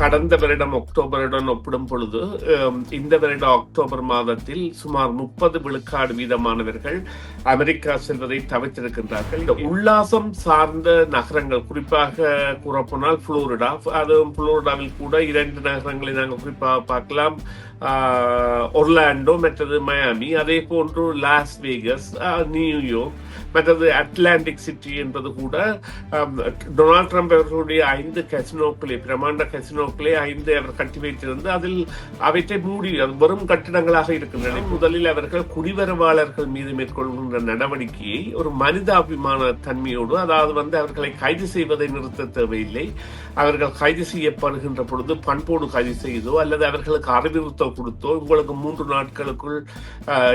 கடந்த வருடம் அக்டோபருடன் ஒப்பிடும் பொழுது இந்த வருட அக்டோபர் மாதத்தில் சுமார் 30 விழுக்காடு வீதமானவர்கள் அமெரிக்கா செல்வதை தவிர்த்திருக்கின்றார்கள். இந்த உல்லாசம் சார்ந்த நகரங்கள், குறிப்பாக கூறப்போனால் புளோரிடா, அதுவும் புளோரிடாவில் கூட 2 நகரங்களை நாங்கள் குறிப்பாக பார்க்கலாம். ஒர்லாண்டோ, மற்றது மயாமி, அதே போன்று லாஸ் வேகஸ், நியூயார்க், மற்றது அட்லாண்டிக் சிட்டி என்பது கூட டொனால்ட் ட்ரம்ப் அவர்களுடைய 5 கசினோக்களை, பிரமாண்ட கசினோக்களை 5 அவர் கட்டி வைத்திருந்து அதில் அவற்றை மூடி வெறும் கட்டிடங்களாக இருக்கின்றன. முதலில் அவர்கள் குடிவரவாளர்கள் மீது மேற்கொள்கின்ற நடவடிக்கையை ஒரு மனிதாபிமான தன்மையோடு, அதாவது அவர்களை கைது செய்வதை நிறுத்த தேவையில்லை, அவர்கள் கைது செய்யப்படுகின்ற பொழுது பண்போடு கைது செய்தோ அல்லது அவர்களுக்கு அறிவுறுத்தல் கொடுத்தோ, உங்களுக்கு 3 நாட்களுக்குள்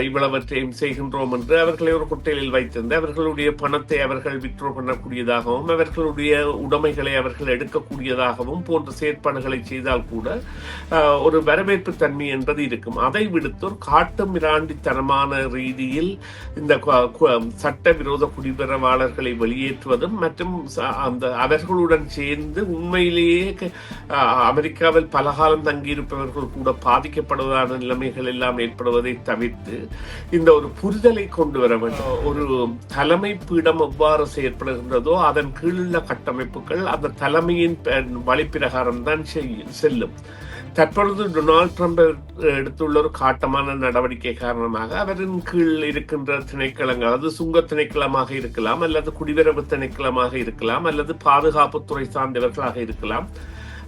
இவ்வளவற்றையும் செய்கின்றோம் என்று அவர்களை ஒரு குட்டையில் வைத்திருந்து அவர்களுடைய பணத்தை அவர்கள் வித்ட்ரா பண்ணக்கூடியதாகவும் அவர்களுடைய உடைமைகளை அவர்கள் எடுக்கக்கூடியதாகவும் போன்ற செயற்பாடுகளை செய்தால் கூட ஒரு வரவேற்பு தன்மை என்பது இருக்கும். அதை விடுத்து ஒரு காட்டு மிராண்டித்தனமான ரீதியில் இந்த சட்டவிரோத குடிவரவாளர்களை வெளியேற்றுவதும் மற்றும் அந்த அவர்களுடன் சேர்ந்து உண்மையிலேயே அமெரிக்காவில் பலகாலம் தங்கியிருப்பவர்கள் கூட பாதிக்கப்படுவதான நிலைமைகள் எல்லாம் ஏற்படுவதை தவிர்த்து இந்த ஒரு புரிதலை கொண்டு வர வேண்டும். ஒரு தலைமை பீடம் எவ்வாறு செயற்படுகின்றதோ அதன் கீழுள்ள கட்டமைப்புகள் அந்த தலைமையின் வழிப்பிரகாரம் தான் செல்லும். தற்பொழுது டொனால்ட் ட்ரம்ப் எடுத்துள்ள ஒரு காட்டமான நடவடிக்கை காரணமாக அவரின் கீழ் இருக்கின்ற திணைக்களங்கள், அது சுங்க திணைக்களமாக இருக்கலாம் அல்லது குடிவரவு திணைக்களமாக இருக்கலாம் அல்லது பாதுகாப்புத்துறை சார்ந்தவர்களாக இருக்கலாம்,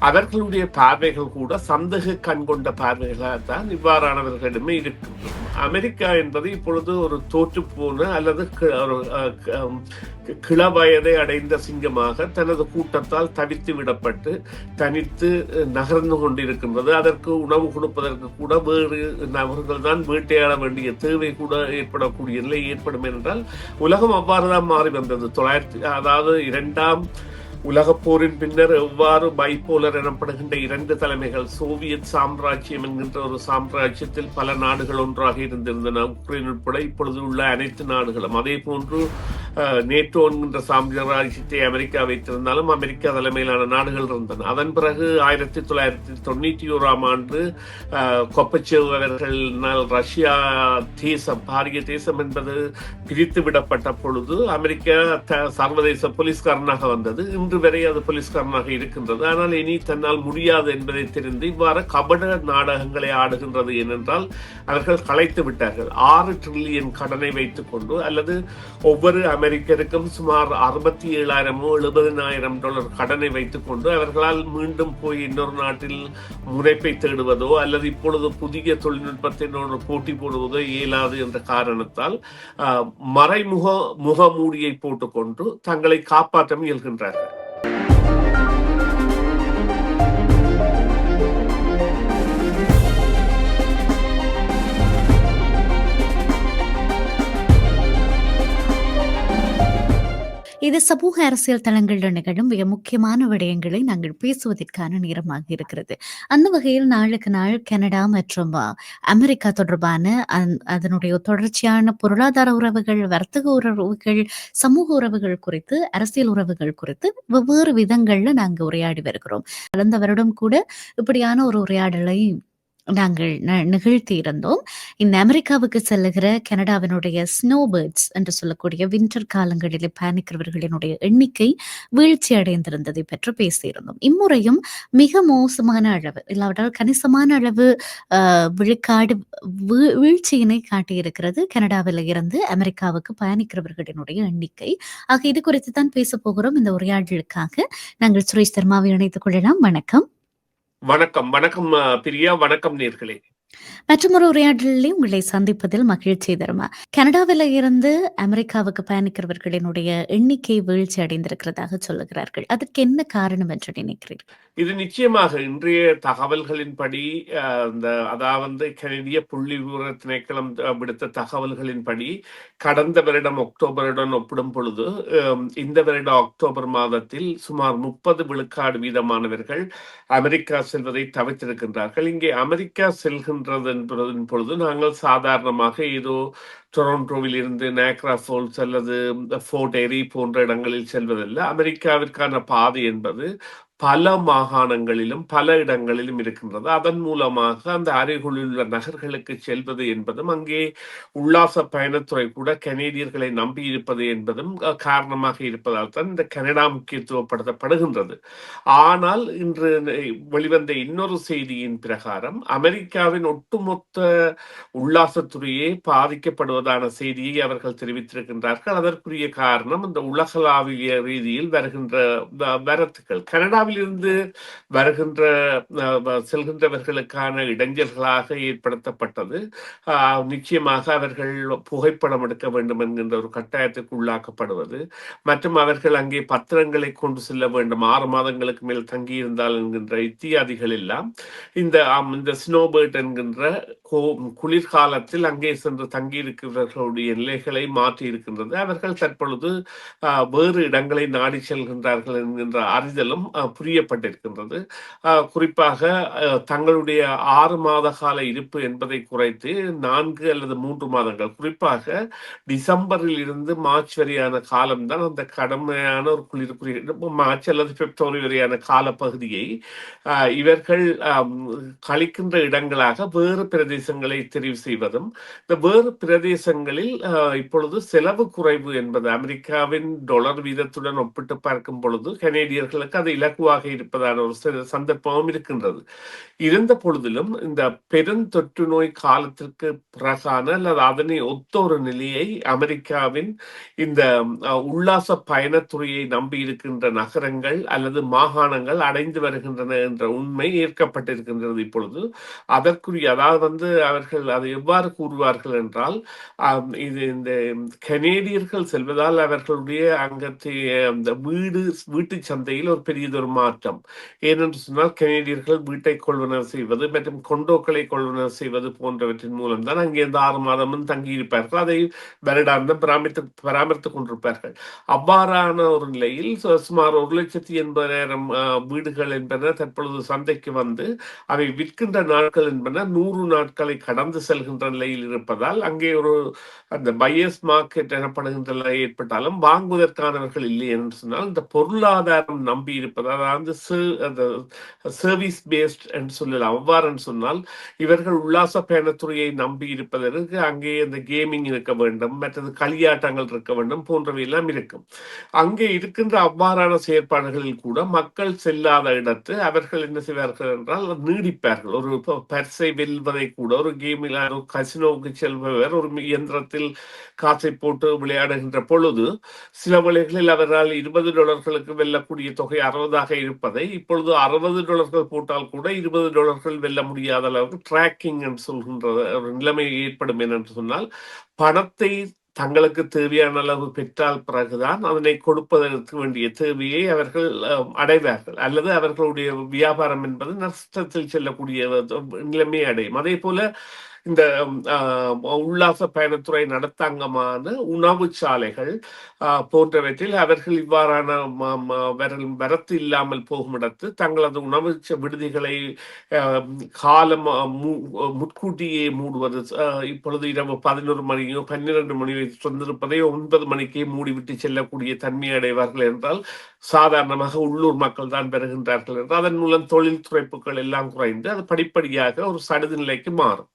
அவர்களுடைய பார்வைகள் கூட சந்தேக கண் கொண்ட பார்வைகளாகத்தான் இவ்வாறானவர்களிடமே இருக்கும். அமெரிக்கா என்பது இப்பொழுது ஒரு தோற்று போன அல்லது கிளவயதை அடைந்த சிங்கமாக தனது கூட்டத்தால் தவித்து விடப்பட்டு தனித்து நகர்ந்து கொண்டிருக்கின்றது. அதற்கு உணவு கொடுப்பதற்கு கூட வேறு நபர்கள் தான் வேட்டையாட வேண்டிய தேவை கூட ஏற்படக்கூடிய நிலை ஏற்படும் என்றால் உலகம் அவ்வாறுதான் மாறி வந்தது. அதாவது 2ஆம் உலகப் போரின் பின்னர் எவ்வாறு பைபோலர் எனப்படுகின்ற 2 தலைமைகள், சோவியத் சாம்ராஜ்யம் என்கின்ற ஒரு சாம்ராஜ்யத்தில் பல நாடுகள் ஒன்றாக இருந்திருந்தன, உக்ரைன் உட்பட இப்பொழுது உள்ள அனைத்து நாடுகளும். அதே போன்று நேட்டோ என்கின்ற சாம்ராஜ்யத்தை அமெரிக்கா வைத்திருந்தாலும் அமெரிக்கா தலைமையிலான நாடுகள் இருந்தன. அதன் பிறகு 1991ஆம் ஆண்டு கொப்பச்சேவ் அவர்களால் ரஷ்யா தேசம், பாரிய தேசம் என்பது பிரித்து விடப்பட்ட பொழுது அமெரிக்கா சர்வதேச போலீஸ்காரனாக வந்தது. இன்று வரை அது போலீஸ்காரனாக இருக்கின்றது. ஆனால் இனி தன்னால் முடியாது என்பதை தெரிந்து இவ்வாறு கபட நாடகங்களை ஆடுகின்றது. ஏனென்றால் அவர்கள் களைத்து விட்டார்கள். 6 டிரில்லியன் கடனை வைத்துக் கொண்டு அல்லது ஒவ்வொரு அமெரிக்கருக்கும் சுமார் 67,000 $70,000 கடனை வைத்துக் கொண்டு அவர்களால் மீண்டும் போய் இன்னொரு நாட்டில் முனைப்பை தேடுவதோ அல்லது இப்பொழுது புதிய தொழில்நுட்பத்தினோடு போட்டி போடுவதோ இயலாது என்ற காரணத்தால் முகமூடியை போட்டுக்கொண்டு தங்களை காப்பாற்ற முயல்கின்றார்கள். இது சமூக அரசியல் தளங்களில் நிகழும் மிக முக்கியமான விடயங்களை நாங்கள் பேசுவதற்கான நேரமாக இருக்கிறது. அந்த வகையில் நாளுக்கு நாள் கனடா மற்றும் அமெரிக்கா தொடர்பான அதனுடைய தொடர்ச்சியான பொருளாதார உறவுகள், வர்த்தக உறவுகள், சமூக உறவுகள் குறித்து, அரசியல் உறவுகள் குறித்து வெவ்வேறு விதங்கள்ல நாங்கள் உரையாடி வருகிறோம். கடந்த வருடம் கூட இப்படியான ஒரு உரையாடலை நாங்கள் நிகழ்த்தி இருந்தோம். இந்த அமெரிக்காவுக்கு செல்லுகிற கனடாவினுடைய ஸ்னோபேர்ட்ஸ் என்று சொல்லக்கூடிய வின்டர் காலங்களில் பயணிக்கிறவர்களினுடைய எண்ணிக்கை வீழ்ச்சி அடைந்திருந்ததை பற்றி பேசியிருந்தோம். இம்முறையும் மிக மோசமான அளவு, இல்லாவிட்டால் கணிசமான அளவு விழுக்காடு வீழ்ச்சியினை காட்டியிருக்கிறது கனடாவில் இருந்து அமெரிக்காவுக்கு பயணிக்கிறவர்களினுடைய எண்ணிக்கை. ஆக இது குறித்து தான் பேச போகிறோம். இந்த உரையாடலுக்காக நாங்கள் சுரேஷ் தர்மாவை இணைத்துக் கொள்ளலாம். வணக்கம். வணக்கம். வணக்கம் பிரியா. வணக்கம் நேர்களே. மற்றொரு உரையாடலில் உங்களை சந்திப்பதில் மகிழ்ச்சி தருமா. கனடாவில் இருந்து அமெரிக்காவுக்கு பயணிக்கிறவர்களினுடைய எண்ணிக்கை வீழ்ச்சி அடைந்திருக்கிறதாக சொல்லுகிறார்கள். அதற்கு என்ன காரணம் என்று நினைக்கிறீர்கள்? இது நிச்சயமாக இன்றைய தகவல்களின்படி அதாவது கனடிய புள்ளி விவர திணைக்களம் விடுத்த தகவல்களின்படி கடந்த வருடம் அக்டோபருடன் ஒப்பிடும் பொழுது இந்த வருட அக்டோபர் மாதத்தில் சுமார் 30 விழுக்காடு வீதமானவர்கள் அமெரிக்கா செல்வதை தவிர்த்திருக்கின்றார்கள். இங்கே அமெரிக்கா செல்கின்றது என்பதன் பொழுது நாங்கள் சாதாரணமாக ஏதோ டொரண்டோவில் இருந்து நயக்ரா ஃபால்ஸ் அல்லது ஃபோர்ட் எரி போன்ற இடங்களில் செல்வதில்லை. அமெரிக்காவிற்கான பாதை என்பது பல மாகாணங்களிலும் பல இடங்களிலும் இருக்கின்றது. அதன் மூலமாக அந்த அருகிலுள்ள நகர்களுக்கு செல்வது என்பதும், அங்கே உல்லாச பயணத்துறை கூட கனேடியர்களை நம்பி இருப்பது என்பதும் காரணமாக இருப்பதால் தான் இந்த கனடா முக்கியத்துவப்படுத்தப்படுகின்றது. ஆனால் இன்று வெளிவந்த இன்னொரு செய்தியின் பிரகாரம் அமெரிக்காவின் ஒட்டுமொத்த உல்லாசத்துறையே பாதிக்கப்படுவதான செய்தியை அவர்கள் தெரிவித்திருக்கின்றார்கள். அதற்குரிய காரணம் இந்த உலகளாவிய ரீதியில் வருகின்ற வரத்துகள் கனடாவில் இருந்து வருகின்ற செல்கின்றவர்களுக்கான இடைஞ்சல்களாக ஏற்படுத்தப்பட்டது. நிச்சயமாக அவர்கள் புகைப்படம் எடுக்க வேண்டும் என்கின்ற ஒரு கட்டாயத்துக்கு உள்ளாக்கப்படுவது, மற்றும் அவர்கள் அங்கே பத்திரங்களை கொண்டு செல்ல வேண்டும், 6 மாதங்களுக்கு மேல் தங்கியிருந்தால் என்கின்ற இத்தியாதிகள் எல்லாம் இந்த ஸ்னோபேர்ட் என்கின்ற குளிர்காலத்தில் அங்கே சென்று தங்கியிருக்கிறவர்களுடைய நிலைகளை மாற்றி இருக்கின்றது. அவர்கள் தற்பொழுது வேறு இடங்களை நாடி செல்கின்றார்கள் என்கின்ற அறிதலும் புரியப்பட்டிருக்கின்றது. குறிப்பாக தங்களுடைய 6 மாத கால இருப்பு என்பதை குறைத்து 4 அல்லது 3 மாதங்கள், குறிப்பாக டிசம்பரில் இருந்து மார்ச் வரையான காலம்தான் அந்த கடுமையான ஒரு மார்ச் அல்லது பிப்ரவரி வரையான காலப்பகுதியை இவர்கள் கழிக்கின்ற இடங்களாக வேறு பிரதேசங்களை தெரிவு செய்வதும், இந்த வேறு பிரதேசங்களில் இப்பொழுது செலவு குறைவு என்பது அமெரிக்காவின் டாலர் வீதத்துடன் ஒப்பிட்டு பார்க்கும் பொழுது கனேடியர்களுக்கு அது இலகுவாக இருப்பதான ஒரு சந்தர்ப்பமும் இருக்கின்றது. இருந்த பொழுதிலும் இந்த பெருந்தொற்று நோய் காலத்திற்கு பிறகான அல்லது அதனை ஒத்த ஒரு நிலையை அமெரிக்காவின் இந்த உல்லாச பயணத்துறையை நம்பி இருக்கின்ற நகரங்கள் அல்லது மாகாணங்கள் அடைந்து வருகின்றன என்ற உண்மை ஏற்கப்பட்டிருக்கின்றது இப்பொழுது. அதற்குரிய அதாவது அவர்கள் அதை எவ்வாறு கூறுவார்கள் என்றால், இது இந்த கனேடியர்கள் செல்வதால் அவர்களுடைய அங்கத்தைய அந்த வீட்டு சந்தையில் ஒரு பெரியதொரு மாற்றம். ஏனென்று சொன்னால் கனேடியர்கள் வீட்டை கொள்வனர் செய்வது மற்றும் கொண்டோக்களை கொள்வனர் செய்வது போன்றவற்றின் மூலம் தான் அங்கே இந்த 6 மாதமும் தங்கியிருப்பார்கள். அதை வருடாந்தம் பராமரித்துக் கொண்டிருப்பார்கள். அவ்வாறான ஒரு நிலையில் சுமார் 1,80,000 வீடுகள் என்பன தற்பொழுது சந்தைக்கு வந்து அவை விற்கின்ற நாட்கள் என்பன 100 நாட்களை கடந்து செல்கின்ற நிலையில் இருப்பதால் அங்கே ஒரு அந்த பையர்ஸ் மார்க்கெட் எனப்படுகின்ற நிலை ஏற்பட்டாலும் வாங்குவதற்கானவர்கள் இல்லை என்று சொன்னால், இந்த பொருளாதாரம் நம்பி இருப்பது, அதாவது சர்வீஸ் பேஸ்ட் என்று சொல்லலாம். அவ்வாறு சொன்னால் இவர்கள் உல்லாச பயணத்துறையை நம்பி இருப்பதற்கு அங்கே இந்த கேமிங் இருக்க வேண்டும், மற்றது களியாட்டங்கள் இருக்க வேண்டும் போன்றவை எல்லாம் இருக்கும். அங்கே இருக்கின்ற அவ்வாறான செயற்பாடுகளில் கூட மக்கள் செல்லாத இடத்து அவர்கள் என்ன செய்வார்கள் என்றால் நீடிப்பார்கள். ஒரு பரிசை வெல்வதை கூட ஒரு கேமில் கசினோவுக்கு செல்பவர் ஒரு இயந்திரத்தில் காசை போட்டு விளையாடுகின்ற பொழுது சில வேளைகளில் அவரால் $20 வெல்லக்கூடிய தொகை 60 இருப்பதை இப்பொழுது $60 போட்டால் கூட $20 வெல்ல முடியாத அளவுக்கு டிராக்கிங் என்று சொல்கின்ற ஒரு நிலைமை ஏற்படும். என்று சொன்னால் பணத்தை தங்களுக்கு தேவையான அளவு பெற்றால் பிறகுதான் அதனை கொடுப்பதற்கு வேண்டிய தேவையை அவர்கள் அடைவார்கள், அல்லது அவர்களுடைய வியாபாரம் என்பது நஷ்டத்தில் செல்லக்கூடிய நிலைமை அடையும். அதே போல இந்த உல்லாச பயணத்துறை நடத்தாங்கமான உணவு சாலைகள் போன்றவற்றில் அவர்கள் இவ்வாறான வரத்து இல்லாமல் போகும் இடத்து தங்களது உணவு விடுதிகளை காலம் முன்கூட்டியே மூடுவது, இப்பொழுது இரவு 11 மணியோ 12 மணியோ சொந்திருப்பதை 9 மணிக்கே மூடிவிட்டு செல்லக்கூடிய தன்மை அடைவார்கள் என்றால் சாதாரணமாக உள்ளூர் மக்கள் தான் பெறுகின்றார்கள் என்றால் அதன் மூலம் தொழில் துறைப்புகள் எல்லாம் குறைந்து அது படிப்படியாக ஒரு சடுது நிலைக்கு மாறும்.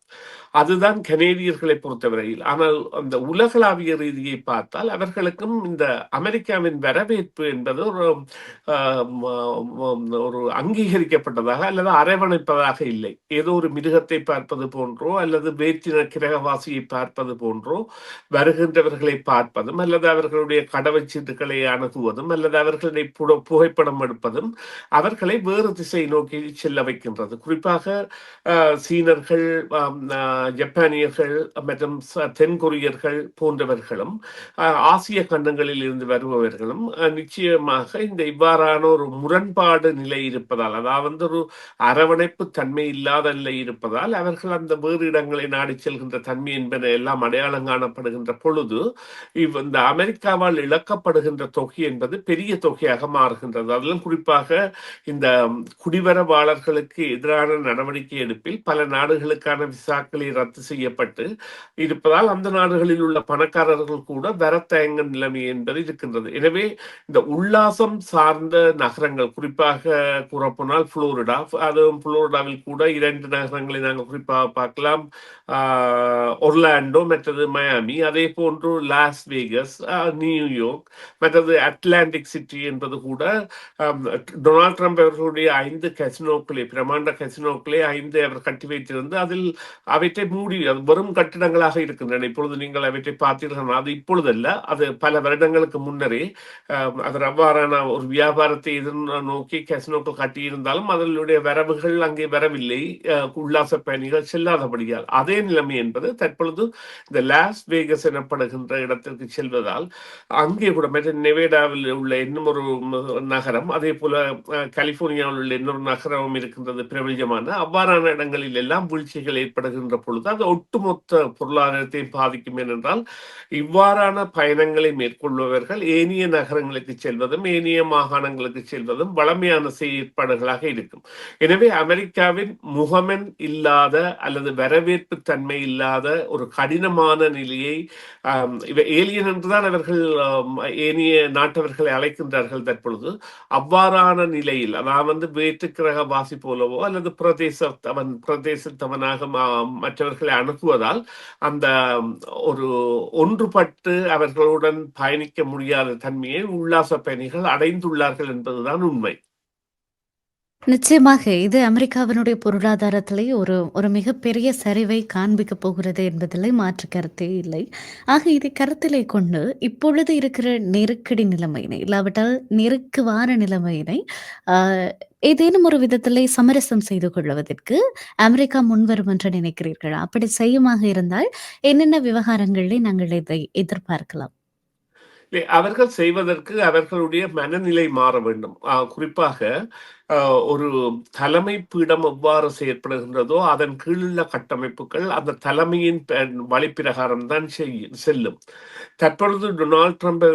அதுதான் கனேடியர்களை பொறுத்தவரையில். ஆனால் அந்த உலகளாவிய ரீதியை பார்த்தால் அவர்களுக்கும் இந்த அமெரிக்காவின் வரவேற்பு என்பது ஒரு அங்கீகரிக்கப்பட்டதாக அல்லது அரவணைப்பதாக இல்லை. ஏதோ ஒரு மிருகத்தை பார்ப்பது போன்றோ அல்லது வேற்றின கிரகவாசியை பார்ப்பது போன்றோ வருகின்றவர்களை பார்ப்பதும் அல்லது அவர்களுடைய கடவுச்சீட்டுகளை அணுகுவதும் அல்லது அவர்களை புகைப்படம் எடுப்பதும் அவர்களை வேறு திசை நோக்கி செல்ல வைக்கின்றது. குறிப்பாக சீனர்கள், ஜப்பானியர்கள் மற்றும் தென்கொரியர்கள் போன்றவர்களும் ஆசிய கண்டங்களில் இருந்து வருபவர்களும் நிச்சயமாக இந்த இவ்வாறான ஒரு முரண்பாடு நிலை இருப்பதால், அதாவது ஒரு அரவணைப்பு தன்மை இல்லாத நிலை இருப்பதால் அவர்கள் அந்த வேறு இடங்களை நாடி செல்கின்ற தன்மை என்பன எல்லாம் அடையாளம் காணப்படுகின்ற பொழுது இந்த அமெரிக்காவால் இழக்கப்படுகின்ற தொகை என்பது பெரிய தொகையாக மாறுகின்றது. அதிலும் குறிப்பாக இந்த குடிவரவாளர்களுக்கு எதிரான நடவடிக்கை எடுப்பில் பல நாடுகளுக்கான விசாக்களை ரத்து செய்யப்பட்டு இருப்பதால் அந்த நாடுகளில் உள்ள பணக்காரர்கள் கூட வர தயங்க நிலைமை என்பது இருக்கின்றது. எனவே இந்த உல்லாசம் சார்ந்த நகரங்கள், குறிப்பாக கூறப்போனால் புளோரிடா, அதுவும் புளோரிடாவில் கூட 2 நகரங்களை நாங்கள் குறிப்பாக பார்க்கலாம். ஒர்லாண்டோ, மற்றது மயாமி, அதே போன்று லாஸ் வேகஸ், நியூயார்க், மற்றது அட்லாண்டிக் சிட்டி என்பது கூட டொனால்ட் ட்ரம்ப் அவர்களுடைய 5 கசினோக்களை, பிரமாண்ட கசினோக்களை 5 அவர் கட்டி வைத்திருந்து அதில் அவற்றை மூடி அது வெறும் கட்டிடங்களாக இருக்கின்றன. இப்பொழுது நீங்கள் அவற்றை பார்த்தீர்கள், அது இப்பொழுதல்ல, அது பல வருடங்களுக்கு முன்னரே அவர் அவ்வாறான ஒரு வியாபாரத்தை எதிர்நோக்கி கசினோக்கள் கட்டியிருந்தாலும் அதனுடைய வரவுகள் அங்கே வரவில்லை, உல்லாச பயணிகள் செல்லாதபடியால். அதே நிலைமை என்பது தற்பொழுது இந்த லாஸ் வேகஸ் எனப்படுகின்ற இடத்திற்கு செல்வதால் அங்கே கூட நெவேடாவில் உள்ள இன்னும் ஒரு நகரம், அதே போல கலிபோர்னியாவில் உள்ள இன்னொரு நகரம் இருக்கின்றது பிரபலமான. அவ்வாறான இடங்களில் எல்லாம் வீழ்ச்சிகள் ஏற்படுகின்ற பொழுது அது ஒட்டுமொத்த பொருளாதாரத்தை பாதிக்கும். ஏனென்றால் இவ்வாறான பயணங்களை மேற்கொள்பவர்கள் ஏனைய நகரங்களுக்கு செல்வதும் ஏனைய மாகாணங்களுக்கு செல்வதும் வளமையான செயற்பாடுகளாக இருக்கும். எனவே அமெரிக்காவின் முகமன் இல்லாத அல்லது வரவேற்பு தன்மை இல்லாத ஒரு கடினமான நிலையை ஏலியன் என்றுதான் அவர்கள் ஏனைய நாட்டவர்களை அழைக்கின்றார்கள் தற்பொழுது. அவ்வாறான நிலையில் அதாவது வேற்று கிரக வாசி போலவோ அல்லது பிரதேசத்தவனாக மற்றவர்களை அணுகுவதால் அந்த ஒரு ஒன்றுபட்டு அவர்களுடன் பயணிக்க முடியாத தன்மையை உல்லாச பயணிகள் அடைந்துள்ளார்கள் என்பதுதான் உண்மை. நிச்சயமாக இது அமெரிக்காவினுடைய பொருளாதாரத்திலே ஒரு ஒரு மிகப்பெரிய சரிவை காண்பிக்க போகிறது என்பதிலே மாற்று கருத்தே இல்லை. ஆக இதை கருத்திலே கொண்டு இப்பொழுது இருக்கிற நெருக்கடி நிலைமையினை, இல்லாவிட்டால் நெருக்குவார நிலைமையினை ஆ ஏதேனும் ஒரு விதத்திலே சமரசம் செய்து கொள்வதற்கு அமெரிக்கா முன்வரும் என்று நினைக்கிறீர்களா? அப்படி செய்யுமாக இருந்தால் என்னென்ன விவகாரங்களிலே நாங்கள் இதை எதிர்பார்க்கலாம்? அவர்கள் செய்வதற்கு அவர்களுடைய மனநிலை மாற வேண்டும். குறிப்பாக ஒரு தலைமை பீடம் எவ்வாறு செயற்படுகின்றதோ அதன் கீழுள்ள கட்டமைப்புகள் அந்த தலைமையின் வழிப்பிரகாரம் தான் செல்லும். தற்பொழுது டொனால்ட் ட்ரம்ப்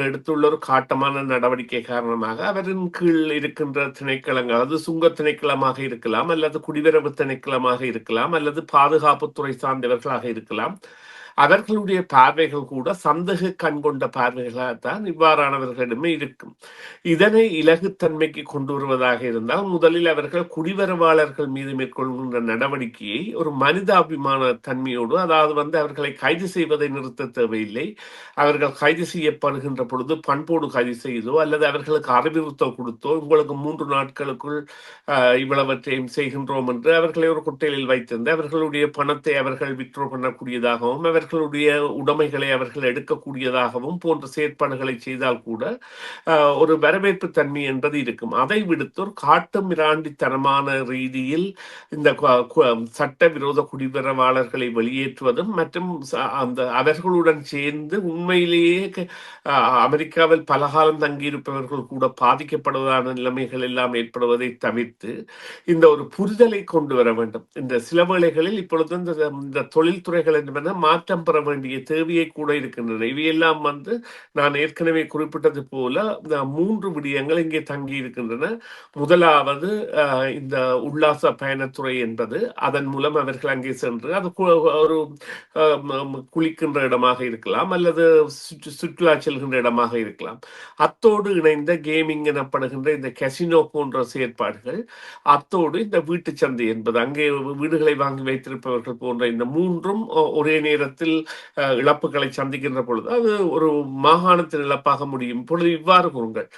எடுத்துள்ள ஒரு காட்டமான நடவடிக்கை காரணமாக அவரின் கீழ் இருக்கின்ற திணைக்களங்கள், அது சுங்க திணைக்களமாக இருக்கலாம் அல்லது குடிவரவு திணைக்களமாக இருக்கலாம் அல்லது பாதுகாப்புத்துறை சார்ந்தவர்களாக இருக்கலாம், அவர்களுடைய பார்வைகள் கூட சந்தேக கண் கொண்ட பார்வைகளாகத்தான் இவ்வாறானவர்களிடமே இருக்கும். இதனை இலகுத்தன்மைக்கு கொண்டு வருவதாக இருந்தால் முதலில் அவர்கள் குடிவரவாளர்கள் மீது மேற்கொள்கின்ற நடவடிக்கையை ஒரு மனிதாபிமான தன்மையோடு, அதாவது அவர்களை கைது செய்வதை நிறுத்த தேவையில்லை, அவர்கள் கைது செய்யப்படுகின்ற பொழுது பண்போடு கைது செய்தோ அல்லது அவர்களுக்கு அறிவுறுத்தல் கொடுத்தோ உங்களுக்கு 3 நாட்களுக்குள் இவ்வளவற்றையும் செய்கின்றோம் என்று அவர்களை ஒரு குட்டையில் வைத்திருந்து அவர்களுடைய பணத்தை அவர்கள் வித்ட்ரா பண்ணக்கூடியதாகவும் அவர்களுடைய உடைமைகளை அவர்கள் எடுக்கக்கூடியதாகவும் போன்ற செயற்பாடுகளை செய்தால் கூட ஒரு வரவேற்பு தன்மை என்பது இருக்கும். அதை விடுத்து ஒரு காட்டு மிராண்டித்தனமான ரீதியில் இந்த சட்டவிரோத குடிவரவாளர்களை வெளியேற்றுவதும் மற்றும் அந்த அவர்களுடன் சேர்ந்து உண்மையிலேயே அமெரிக்காவில் பலகாலம் தங்கியிருப்பவர்கள் கூட பாதிக்கப்படுவதான நிலைமைகள் எல்லாம் ஏற்படுவதை தவிர்த்து இந்த ஒரு புரிதலை கொண்டு வர வேண்டும். இந்த சில வேளைகளில் இப்பொழுது இந்த தொழில்துறைகள் என்பன மாற்றம் பெற வேண்டிய தேவையை கூட இருக்கின்றன. இவையெல்லாம் நான் ஏற்கனவே குறிப்பிட்டது போல 3 விடயங்கள் இங்கே தங்கி இருக்கின்றன. முதலாவது இந்த உல்லாச பயணத்துறை என்பது, அதன் மூலம் அவர்கள் அங்கே சென்று அது ஒரு குளிக்கின்ற இடமாக இருக்கலாம் அல்லது சுற்றுலா செல்கின்ற இடமாக இருக்கலாம். அத்தோடு இணைந்த கேமிங் எனப்படுகின்ற இந்த கசினோ போன்ற செயற்பாடுகள், அத்தோடு இந்த வீட்டு சந்தை என்பது, அங்கே வீடுகளை வாங்கி வைத்திருப்பவர்கள் போன்ற இந்த 3ம் ஒரே நேரத்தில் இழப்புகளை சந்திக்கின்ற பொழுது அது ஒரு மாகாணத்தின் இழப்பாக முடியும். இப்பொழுது இவ்வாறு கூறுங்கள்,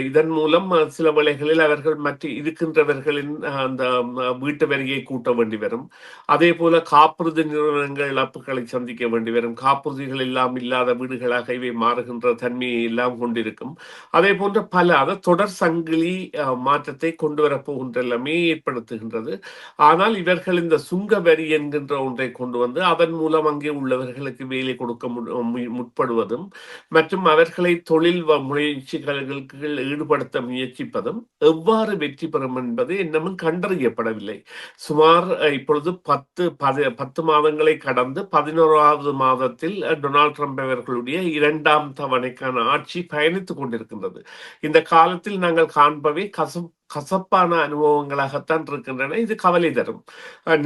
இதன் மூலம் சில வேளைகளில் அவர்கள் மற்ற இருக்கின்றவர்களின் அந்த வீட்டு வரியை கூட்ட வேண்டி வரும். அதே போல காப்புறுதி நிறுவனங்கள் இழப்புகளை சந்திக்க வேண்டி வரும். காப்புறுதிகள் எல்லாம் இல்லாத வீடுகளாக இவை மாறுகின்ற தன்மையை எல்லாம் கொண்டிருக்கும். அதே போன்ற பல தொடர் சங்கிலி மாற்றத்தை கொண்டு வரப்போகின்ற எல்லாமே ஏற்படுத்துகின்றது. ஆனால் இவர்கள் இந்த சுங்க வரி என்கின்ற ஒன்றை கொண்டு வந்து அதன் மூலம் அங்கே உள்ளவர்களுக்கு வேலை கொடுக்க முற்படுவதும் மற்றும் அவர்களை தொழில் முயற்சிகளுக்கு ஈடுபடுத்த முயற்சிப்பதும் எவ்வாறு வெற்றி பெறும் என்பது இன்னமும் கண்டறியப்படவில்லை. சுமார் இப்பொழுது 10 மாதங்களை கடந்து 11வது மாதத்தில் டொனால்ட் ட்ரம்ப் அவர்களுடைய 2ஆம் தவணைக்கான ஆட்சி பயணித்துக் கொண்டிருக்கின்றது. இந்த காலத்தில் நாங்கள் காண்பவை கசப்பான அனுபவங்களாகத்தான் இருக்கின்றன. இது கவலை தரும்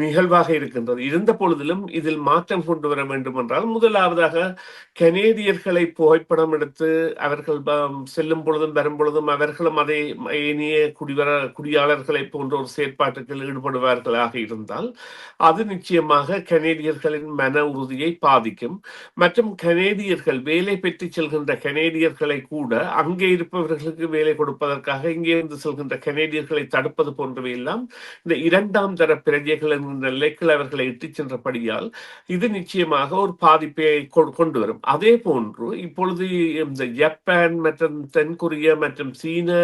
நிகழ்வாக இருக்கின்றது. இருந்த பொழுதிலும் இதில் மாற்றம் கொண்டு வர வேண்டும் என்றால், முதலாவதாக கனேடியர்களை புகைப்படம் எடுத்து அவர்கள் செல்லும் பொழுதும் வரும் பொழுதும் அவர்களும் அதே ஏனைய குடியாளர்களை போன்ற ஒரு செயற்பாட்டுகளில் ஈடுபடுவார்களாக இருந்தால், அது நிச்சயமாக கனேடியர்களின் மன உறுதியை பாதிக்கும். மற்றும் கனேடியர்கள் வேலை பெற்று செல்கின்ற கனேடியர்களை கூட அங்கே இருப்பவர்களுக்கு வேலை கொடுப்பதற்காக இங்கே இருந்து செல்கின்ற கனேடியர்களை தடுப்பது போன்றவை எல்லாம் இந்த இரண்டாம் தர பிரஜைகள் என்கின்ற நிலைக்குள் அவர்களை இட்டுச் சென்றபடியால் இது நிச்சயமாக ஒரு பாதிப்பை கொண்டு வரும். அதே போன்று இப்பொழுது இந்த ஜப்பான் மற்றும் தென்கொரியா மற்றும் சீன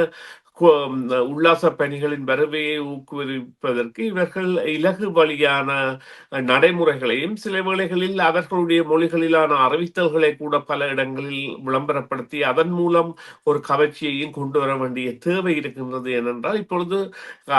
உல்லாச பயணிகளின் வருகையை ஊக்குவிப்பதற்கு இவர்கள் இலகு வழியான நடைமுறைகளையும் சில வேளைகளில் அவர்களுடைய மொழிகளிலான அறிவித்தல்களை கூட பல இடங்களில் விளம்பரப்படுத்தி அதன் மூலம் ஒரு கவர்ச்சியையும் கொண்டு வர வேண்டிய தேவை இருக்கின்றது. ஏனென்றால் இப்பொழுது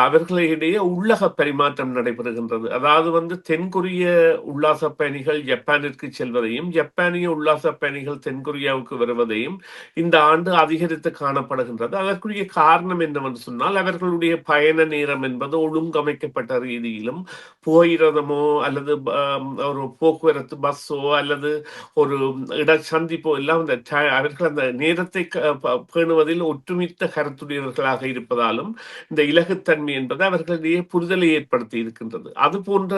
அவர்களிடையே உள்ளக பரிமாற்றம் நடைபெறுகின்றது. அதாவது தென்கொரிய உல்லாச பயணிகள் ஜப்பானிற்கு செல்வதையும் ஜப்பானிய உல்லாச பயணிகள் தென்கொரியாவுக்கு வருவதையும் இந்த ஆண்டு அதிகரித்து காணப்படுகின்றது. அதற்குரிய காரணம் என்னவென்று சொன்னால், அவர்களுடைய பயண நேரம் என்பது ஒழுங்கமைக்கப்பட்ட ரீதியிலும் புகையிரதமோ அல்லது ஒரு போக்குவரத்து பஸ்ஸோ அல்லது ஒரு சந்திப்போ எல்லாம் அவர்கள் அந்த நேரத்தை பேணுவதில் ஒற்றுமித்த கருத்துடையவர்களாக இருப்பதாலும் இந்த இலகுத்தன்மை என்பது அவர்களிடையே புரிதலை ஏற்படுத்தி இருக்கின்றது. அது போன்ற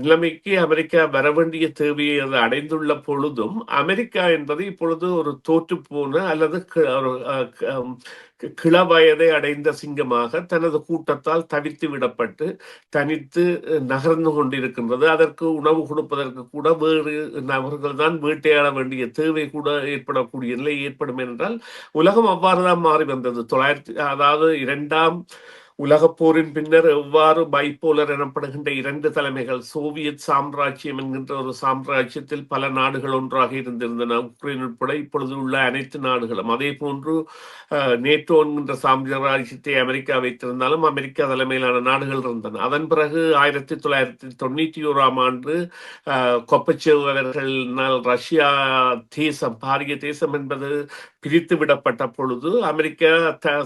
நிலைமைக்கு அமெரிக்கா வர வேண்டிய தேவையை அது அடைந்துள்ள பொழுதும் அமெரிக்கா என்பது இப்பொழுது ஒரு தோற்று போன அல்லது கிளவயதை அடைந்த சிங்கமாக தனது கூட்டத்தால் தவிர்த்து விடப்பட்டு தனித்து நகர்ந்து கொண்டிருக்கின்றது. அதற்கு உணவு கொடுப்பதற்கு கூட வேறு நபர்கள் தான் வேட்டையாட வேண்டிய தேவை கூட ஏற்படக்கூடிய நிலை ஏற்படும் என்றால் உலகம் அவ்வாறுதான் மாறி வந்தது. அதாவது இரண்டாம் உலகப் போரின் பின்னர் எவ்வாறு பைப்போலர் எனப்படுகின்ற இரண்டு தலைமைகள், சோவியத் சாம்ராஜ்யம் என்கின்ற ஒரு சாம்ராஜ்யத்தில் பல நாடுகள் ஒன்றாக இருந்திருந்தன, உக்ரைன் உட்பட இப்பொழுது உள்ள அனைத்து நாடுகளும். அதே போன்று நேட்டோ என்கின்ற சாம்ராஜ்யத்தை அமெரிக்கா வைத்திருந்தாலும் அமெரிக்கா தலைமையிலான நாடுகள் இருந்தன. அதன் பிறகு 1991 கொப்பச்சேவ் அவர்களால் ரஷ்யா தேசம், பாரிய தேசம் என்பது பிரித்து விடப்பட்ட பொழுது அமெரிக்கா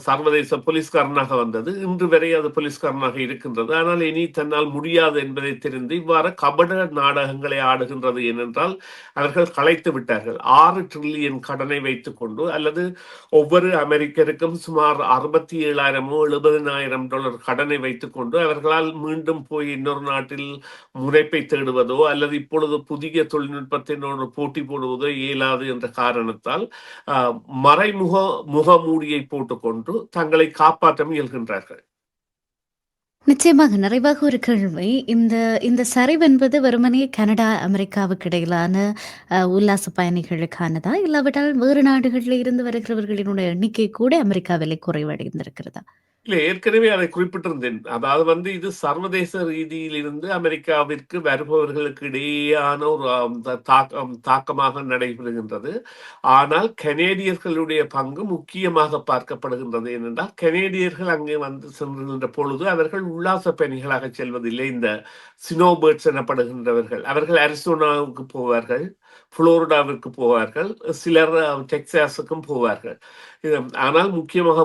சர்வதேச போலீஸ்காரனாக வந்தது. இன்று வரை அது போலீஸ்காரனாக இருக்கின்றது. ஆனால் இனி தன்னால் முடியாது என்பதை தெரிந்து இவ்வாறு கபட நாடகங்களை ஆடுகின்றது. ஏனென்றால் அவர்கள் களைத்து விட்டார்கள். 6 டிரில்லியன் கடனை வைத்துக் கொண்டு அல்லது ஒவ்வொரு அமெரிக்கருக்கும் சுமார் 67,000 $70,000 கடனை வைத்துக் கொண்டு அவர்களால் மீண்டும் போய் இன்னொரு நாட்டில் முனைப்பை தேடுவதோ அல்லது இப்பொழுது புதிய தொழில்நுட்பத்தினோடு போட்டி போடுவதோ இயலாது என்ற காரணத்தால் மறைமுக முகமூடியை போட்டுக்கொண்டு தங்களை காப்பாற்ற முயல்கின்றார்கள். நிச்சயமாக நிறைவாக ஒரு கேள்வி. இந்த இந்த சரிவு என்பது வெறுமனே கனடா, அமெரிக்காவுக்கு இடையிலான உல்லாச பயணிகளுக்கானதா? இல்லாவிட்டால் வேறு நாடுகளில் இருந்து வருகிறவர்களினுடைய எண்ணிக்கை கூட அமெரிக்காவிலே குறைவடைந்திருக்கிறதா? இல்ல, ஏற்கனவே அதை குறிப்பிட்டிருந்தேன். அதாவது இது சர்வதேச ரீதியில் இருந்து அமெரிக்காவிற்கு வருபவர்களுக்கு இடையேயான ஒரு தாக்கமாக நடைபெறுகின்றது. ஆனால் கனேடியர்களுடைய பங்கு முக்கியமாக பார்க்கப்படுகின்றது. ஏனென்றால் கனேடியர்கள் அங்கே வந்து சென்றுகின்ற பொழுது அவர்கள் உல்லாச பயணிகளாக செல்வதில்லை. இந்த சினோபேர்ட்ஸ் எனப்படுகின்றவர்கள் அவர்கள் அரிசோனாவுக்கு போவார்கள், புளோரிடாவிற்கு போவார்கள், சிலர் டெக்சாஸுக்கும் போவார்கள். ஆனால் முக்கியமாக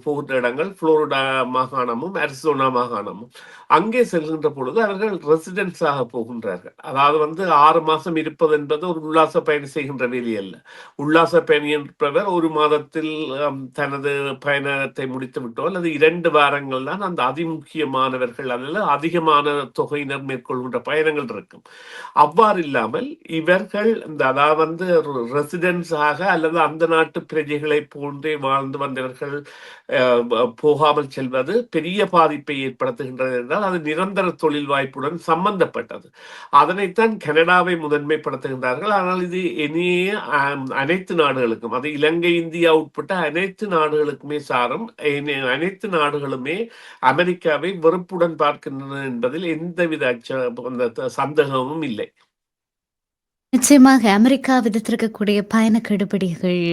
போகின்ற இடங்கள் புளோரிடா மாகாணமும் அரிசோனா மாகாணமும். அங்கே செல்கின்ற பொழுது அவர்கள் ரெசிடென்ட்ஸாக போகின்றார்கள். அதாவது 6 மாசம் இருப்பது என்பது ஒரு உல்லாச பயணி செய்கின்ற வேலை அல்ல. உல்லாச பயணி என்பவர் ஒரு மாதத்தில் தனது பயணத்தை முடித்து விட்டோ அல்லது 2 வாரங்கள் தான் அந்த அதிமுக்கியமானவர்கள் அல்ல அதிகமான தொகையினர் மேற்கொள்கின்ற பயணங்கள் இருக்கும். அவ்வாறு இல்லாமல் இவர்கள் அதாவது ரெசிடென்ஸாக அல்லது அந்த நாட்டு பிரஜைகளை போன்றே வாழ்ந்து வந்தவர்கள் போகாமல் செல்வது பெரிய பாதிப்பை ஏற்படுத்துகின்றது என்றால் அது நிரந்தர தொழில் வாய்ப்புடன் சம்பந்தப்பட்டது. அதனைத்தான் கனடாவை முதன்மைப்படுத்துகின்றார்கள். ஆனால் இது இனிய அனைத்து நாடுகளுக்கும், அது இலங்கை, இந்தியா உட்பட்ட அனைத்து நாடுகளுக்குமே சாரும். அனைத்து நாடுகளுமே அமெரிக்காவை வெறுப்புடன் பார்க்கின்றன என்பதில் எந்தவித சந்தேகமும் இல்லை. நிச்சயமாக அமெரிக்கா விதித்திருக்கக்கூடிய பயண கெடுபிடிகள்,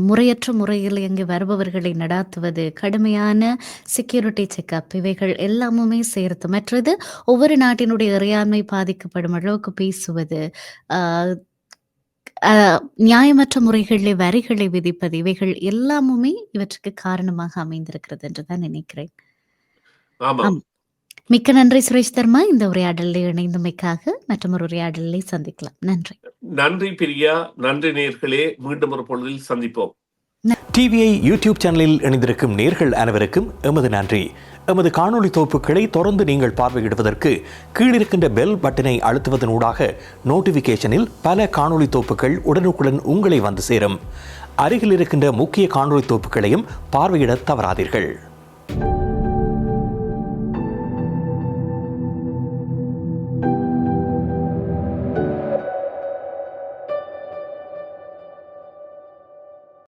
முறையற்ற முறையில் இங்கு வருபவர்களை நடாத்துவது, கடுமையான செக்யூரிட்டி செக்கப் இவைகள் எல்லாமுமே சேர்த்து. மற்றது ஒவ்வொரு நாட்டினுடைய இறையாண்மை பாதிக்கப்படும் அளவுக்கு பேசுவது, நியாயமற்ற முறைகளிலே வரிகளை விதிப்பது இவைகள் எல்லாமுமே இவற்றுக்கு காரணமாக அமைந்திருக்கிறது என்று தான் நினைக்கிறேன். ஆமாம். ஆம். மிக்க நன்றி சுரேஷ் தர்மா. இந்த உரையாடலில் இணைந்தமைக்காக மற்றொரு உரையாடலில் சந்திக்கலாம். நன்றி. நன்றி பிரியா. நன்றி நேயர்களே. மீண்டும் ஒரு பொழுதில் சந்திப்போம். டிவிஐ யூடியூப் சேனலில் இணைந்திருக்கும் நேர்கள் அனைவருக்கும் எமது நன்றி. எமது காணொளி தொகுப்புகளை தொடர்ந்து நீங்கள் பார்வையிடுவதற்கு கீழிருக்கின்ற பெல் பட்டனை அழுத்துவதனூடாக நோட்டிபிகேஷனில் பல காணொளி தொகுப்புகள் உடனுக்குடன் உங்களை வந்து சேரும். அருகில் இருக்கின்ற முக்கிய காணொளி தொகுப்புகளையும் பார்வையிட தவறாதீர்கள்.